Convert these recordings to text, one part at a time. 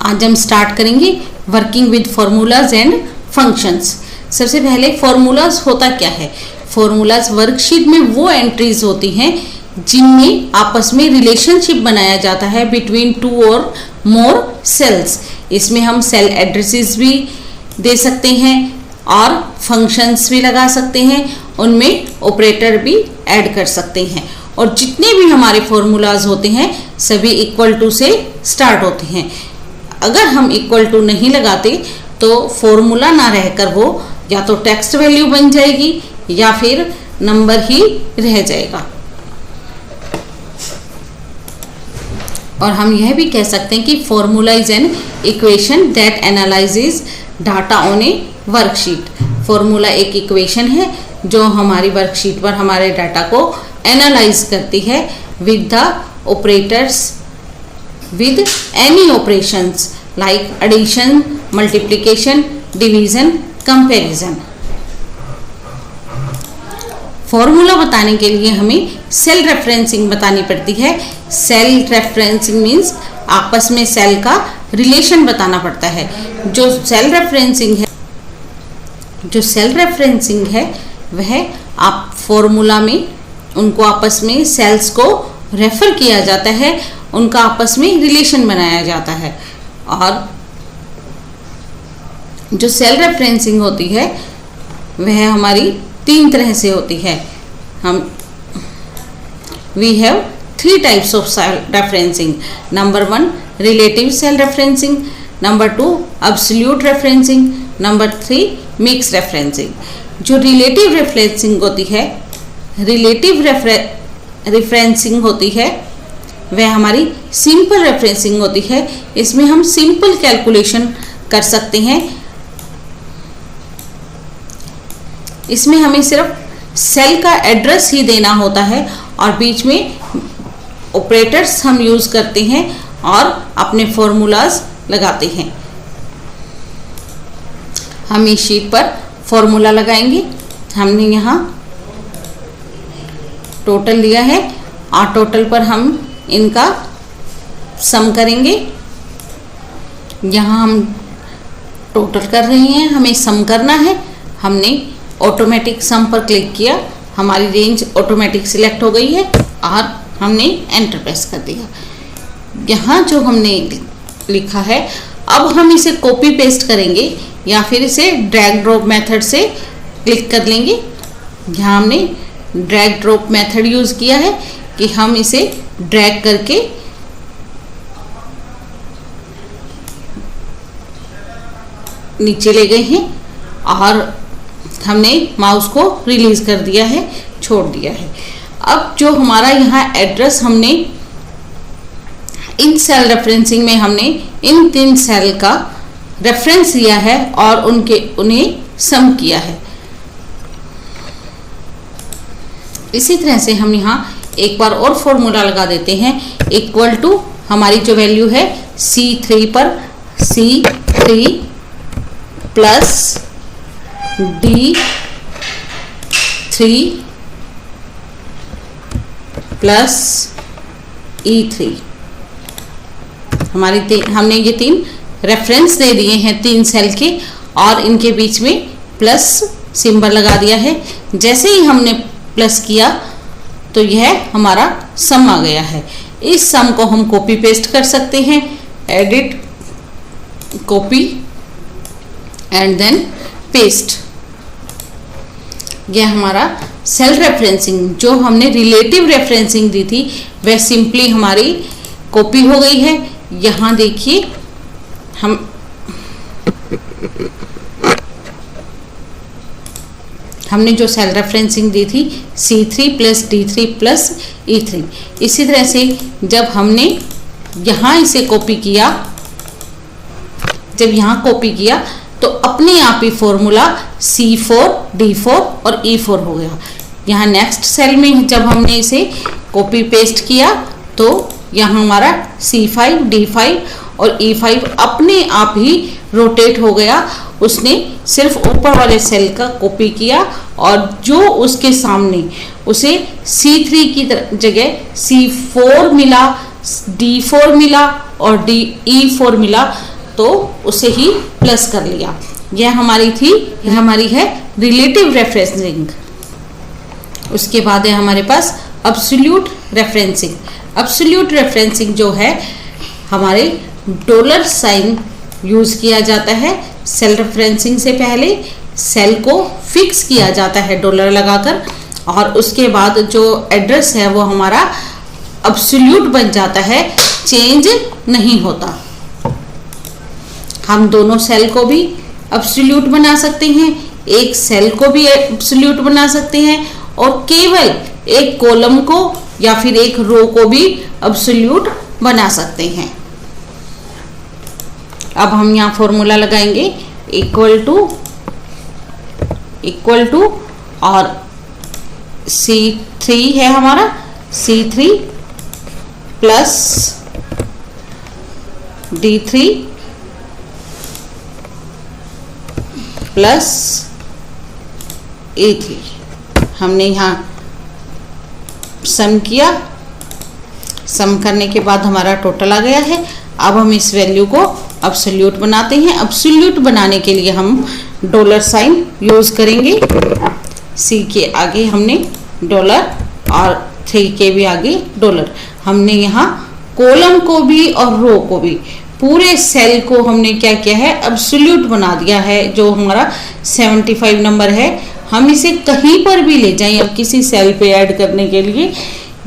आज हम स्टार्ट करेंगे working with formulas and functions. सबसे पहले फॉर्मूलाज होता क्या है? फॉर्मूलाज वर्कशीट में वो एंट्रीज होती हैं जिनमें आपस में रिलेशनशिप बनाया जाता है बिटवीन टू और मोर सेल्स। इसमें हम सेल एड्रेसेस भी दे सकते हैं और फंक्शंस भी लगा सकते हैं, उनमें ऑपरेटर भी ऐड कर सकते हैं। और जितने भी हमारे फॉर्मूलाज होते हैं सभी इक्वल टू से स्टार्ट होते हैं। अगर हम इक्वल टू नहीं लगाते तो फॉर्मूला ना रहकर वो या तो टेक्स्ट वैल्यू बन जाएगी या फिर नंबर ही रह जाएगा। और हम यह भी कह सकते हैं कि formula is an equation that analyses data on A worksheet. Formula एक इक्वेशन है जो हमारी वर्कशीट पर हमारे डाटा को एनालाइज करती है with the operators with any operations like addition, multiplication, division, comparison. Formula बताने के लिए हमें सेल रेफरेंसिंग बतानी पड़ती है। सेल रेफरेंसिंग मीन्स आपस में सेल का रिलेशन बताना पड़ता है। जो सेल रेफरेंसिंग है वह आप फॉर्मूला में उनको आपस में सेल्स को रेफर किया जाता है, उनका आपस में रिलेशन बनाया जाता है। और जो सेल रेफरेंसिंग होती है वह हमारी तीन तरह से होती है। We have 3 types of cell referencing. Number 1 relative cell referencing, number 2 absolute referencing, number 3 mix referencing. जो रिलेटिव रेफरेंसिंग होती है वह हमारी सिंपल रेफरेंसिंग होती है। इसमें हम सिंपल कैलकुलेशन कर सकते हैं। इसमें हमें सिर्फ सेल का एड्रेस ही देना होता है और बीच में ऑपरेटर्स हम यूज करते हैं और अपने फॉर्मूलाज लगाते हैं। हम इस शीट पर फॉर्मूला लगाएंगे। हमने यहाँ टोटल लिया है और टोटल पर हम इनका सम करेंगे। यहाँ हम टोटल कर रहे हैं, हमें सम करना है। हमने ऑटोमेटिक सम पर क्लिक किया, हमारी रेंज ऑटोमेटिक सिलेक्ट हो गई है और हमने एंटर प्रेस कर दिया। यहाँ जो हमने लिखा है अब हम इसे कॉपी पेस्ट करेंगे या फिर इसे ड्रैग ड्रॉप मेथड से क्लिक कर लेंगे। यहाँ हमने ड्रैग ड्रॉप मेथड यूज किया है कि हम इसे ड्रैग करके नीचे ले गए हैं और हमने माउस को रिलीज कर दिया है, छोड़ दिया है। अब जो हमारा यहाँ एड्रेस हमने इन सेल रेफरेंसिंग में हमने इन 3 सेल का रेफरेंस लिया है और उन्हें सम किया है। इसी तरह से हम यहाँ एक बार और फॉर्मूला लगा देते हैं। इक्वल टू हमारी जो वैल्यू है C3 पर C3 plus D3 plus E3। हमने ये 3 रेफरेंस दे दिए हैं 3 सेल के और इनके बीच में प्लस सिंबल लगा दिया है। जैसे ही हमने प्लस किया तो यह हमारा सम आ गया है। इस सम को हम कॉपी पेस्ट कर सकते हैं। Edit, copy and then paste. यह हमारा सेल रेफरेंसिंग जो हमने रिलेटिव रेफरेंसिंग दी थी वह सिंपली हमारी कॉपी हो गई है। यहाँ देखिए हमने जो सेल रेफरेंसिंग दी थी C3 plus D3 plus E3। इसी तरह से जब हमने यहाँ इसे कॉपी किया, जब यहाँ कॉपी किया तो अपने आप ही फॉर्मूला C4, D4 और E4 हो गया। यहाँ नेक्स्ट सेल में जब हमने इसे कॉपी पेस्ट किया तो यहाँ हमारा C5, D5 और E5 अपने आप ही रोटेट हो गया। उसने सिर्फ ऊपर वाले सेल का कॉपी किया और जो उसके सामने उसे C3 की जगह C4 मिला, D4 मिला और E4 मिला तो उसे ही प्लस कर लिया। यह हमारी थी, यह हमारी है रिलेटिव रेफरेंसिंग। उसके बाद है हमारे पास एब्सोल्यूट रेफरेंसिंग। एब्सोल्यूट रेफरेंसिंग जो है हमारे डॉलर साइन यूज़ किया जाता है। सेल रेफरेंसिंग से पहले सेल को फिक्स किया जाता है डॉलर लगाकर, और उसके बाद जो एड्रेस है वो हमारा एब्सोल्यूट बन जाता है, चेंज नहीं होता। हम दोनों सेल को भी एब्सोल्यूट बना सकते हैं, एक सेल को भी एब्सोल्यूट बना सकते हैं, और केवल एक कॉलम को या फिर एक रो को भी एब्सोल्यूट बना सकते हैं। अब हम यहाँ फॉर्मूला लगाएंगे, इक्वल टू और C3 है हमारा, C3 plus D3 plus A3। हमने यहाँ सम किया, सम करने के बाद हमारा टोटल आ गया है। अब हम इस वैल्यू को एब्सोल्यूट बनाते हैं। एब्सोल्यूट बनाने के लिए हम डॉलर साइन यूज़ करेंगे। C के आगे हमने डॉलर और 3 के भी आगे डॉलर। हमने यहाँ कॉलम को भी और रो को भी, पूरे सेल को हमने क्या किया है, एब्सोल्यूट बना दिया है। जो हमारा 75 नंबर है, हम इसे कहीं पर भी ले जाएं, अब किसी सेल पे ऐड करने के लिए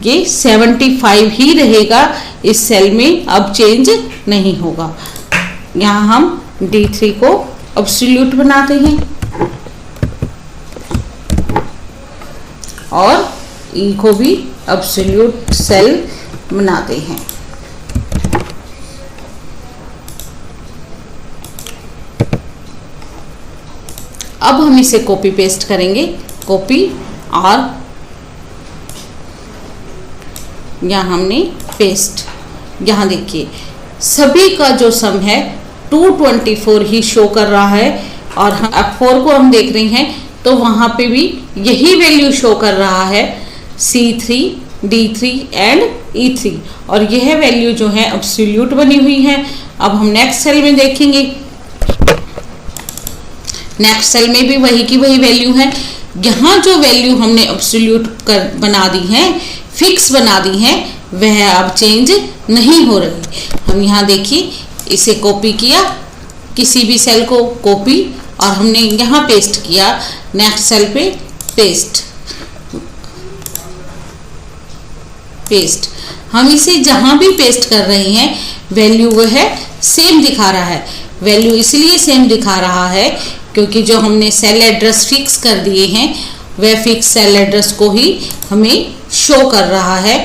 ये 75 ही रहेगा इस सेल में, अब चेंज नहीं होगा। यहाँ हम D3 को एब्सोल्यूट बनाते हैं और E को भी एब्सोल्यूट सेल बनाते हैं। अब हम इसे कॉपी पेस्ट करेंगे, कॉपी, और यहाँ हमने पेस्ट। यहाँ देखिए सभी का जो सम है 224 ही शो कर रहा है, और F4 को हम देख रहे हैं तो वहाँ पे भी यही वैल्यू शो कर रहा है, C3, D3 एंड E3, और यह वैल्यू जो है एब्सोल्यूट बनी हुई है। अब हम नेक्स्ट सेल में देखेंगे, नेक्स्ट सेल में भी वही की वही वैल्यू है। यहाँ जो वैल्यू हमने एब्सोल्यूट बना दी है, फिक्स बना दी है, वह अब चेंज नहीं हो रही। हम यहाँ देखिए इसे कॉपी किया, किसी भी सेल को कॉपी, और हमने यहाँ पेस्ट किया, नेक्स्ट सेल पे पेस्ट। हम इसे जहाँ भी पेस्ट कर रहे हैं वैल्यू वो है सेम दिखा रहा है। वैल्यू इसलिए सेम दिखा रहा है क्योंकि जो हमने सेल एड्रेस फिक्स कर दिए हैं वह फिक्स सेल एड्रेस को ही हमें शो कर रहा है।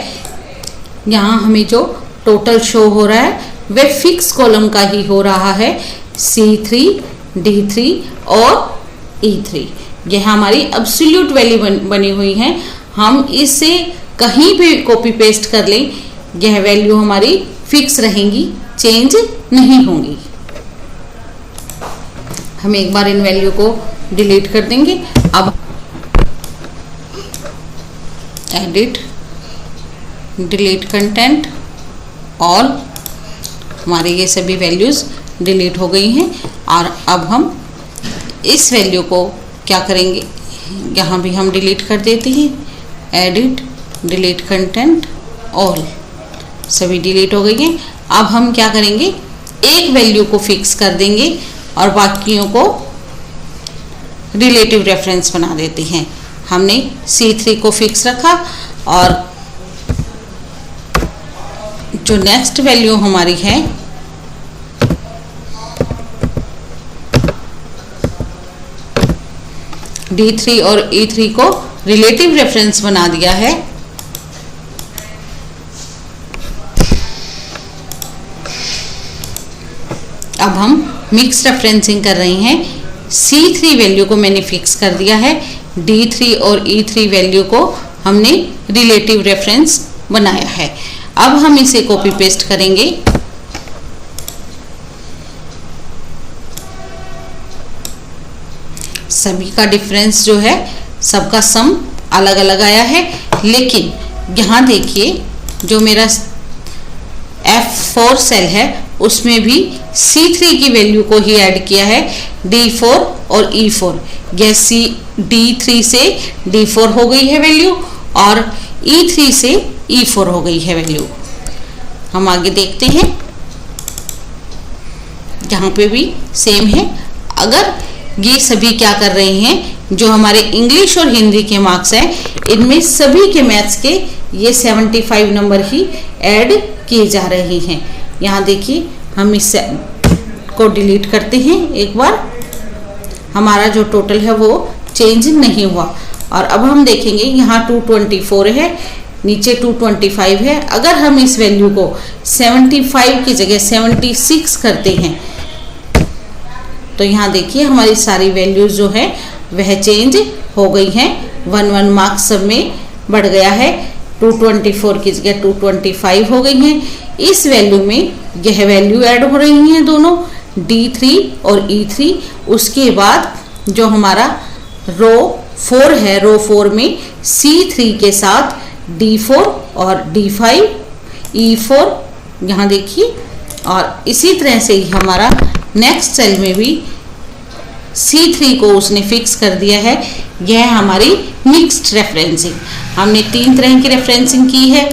यहाँ हमें जो टोटल शो हो रहा है वह फिक्स कॉलम का ही हो रहा है, C3, D3 और E3। यह हमारी एब्सोल्यूट वैल्यू बनी हुई है। हम इसे कहीं भी कॉपी पेस्ट कर लें, यह वैल्यू हमारी फिक्स रहेंगी, चेंज नहीं होंगी। हम एक बार इन वैल्यू को डिलीट कर देंगे। अब एडिट, डिलीट कंटेंट, ऑल, हमारे ये सभी वैल्यूज़ डिलीट हो गई हैं। और अब हम इस वैल्यू को क्या करेंगे, यहाँ भी हम डिलीट कर देते हैं। एडिट, डिलीट कंटेंट, ऑल, सभी डिलीट हो गई हैं। अब हम क्या करेंगे, एक वैल्यू को फिक्स कर देंगे और बाकियों को रिलेटिव रेफरेंस बना देते हैं। हमने C3 को फिक्स रखा और जो नेक्स्ट वैल्यू हमारी है D3 और E3 को रिलेटिव रेफरेंस बना दिया है। अब हम मिक्स रेफरेंसिंग कर रहे हैं। C3 वैल्यू को मैंने फिक्स कर दिया है, D3 और E3 वैल्यू को हमने रिलेटिव रेफरेंस बनाया है। अब हम इसे कॉपी पेस्ट करेंगे। सभी का डिफरेंस जो है, सबका सम अलग अलग आया है, लेकिन यहाँ देखिए जो मेरा F4 सेल है उसमें भी C3 की वैल्यू को ही ऐड किया है, D4 और E4। यह D3 से D4 हो गई है वैल्यू और E3 से E4 हो गई है वैल्यू। हम आगे देखते हैं, यहाँ पे भी सेम है। अगर ये सभी क्या कर रहे हैं, जो हमारे इंग्लिश और हिंदी के मार्क्स हैं, इनमें सभी के मैथ्स के ये 75 नंबर ही ऐड किए जा रहे हैं। यहाँ देखिए, हम इस को डिलीट करते हैं एक बार, हमारा जो टोटल है वो चेंज नहीं हुआ। और अब हम देखेंगे, यहाँ 224 है, नीचे 225 है। अगर हम इस वैल्यू को 75 की जगह 76 करते हैं तो यहाँ देखिए हमारी सारी वैल्यूज जो है वह चेंज हो गई हैं। 1 मार्क्स सब में बढ़ गया है। 224 की जगह 225 हो गई हैं। इस वैल्यू में यह वैल्यू ऐड हो रही हैं दोनों, D3 और E3। उसके बाद जो हमारा रो 4 है, रो 4 में C3 के साथ D4 और D5, E4 यहाँ देखिए। और इसी तरह से ही हमारा नेक्स्ट सेल में भी C3 को उसने फिक्स कर दिया है। यह हमारी मिक्स्ड रेफरेंसिंग। हमने 3 तरह की रेफरेंसिंग की है।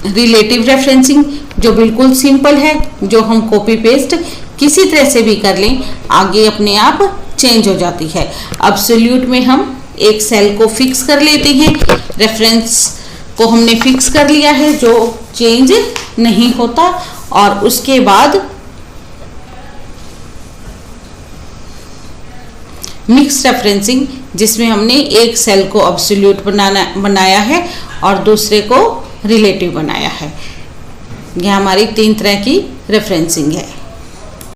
रिलेटिव रेफरेंसिंग जो बिल्कुल सिंपल है, जो हम कॉपी पेस्ट किसी तरह से भी कर लें, आगे अपने आप चेंज हो जाती है। एब्सोल्यूट में हम एक सेल को फिक्स कर लेते हैं, रेफरेंस को हमने फिक्स कर लिया है जो चेंज नहीं होता। और उसके बाद मिक्स रेफरेंसिंग, जिसमें हमने एक सेल को एब्सोल्यूट बनाया है और दूसरे को रिलेटिव बनाया है। यह हमारी 3 तरह की रेफरेंसिंग है।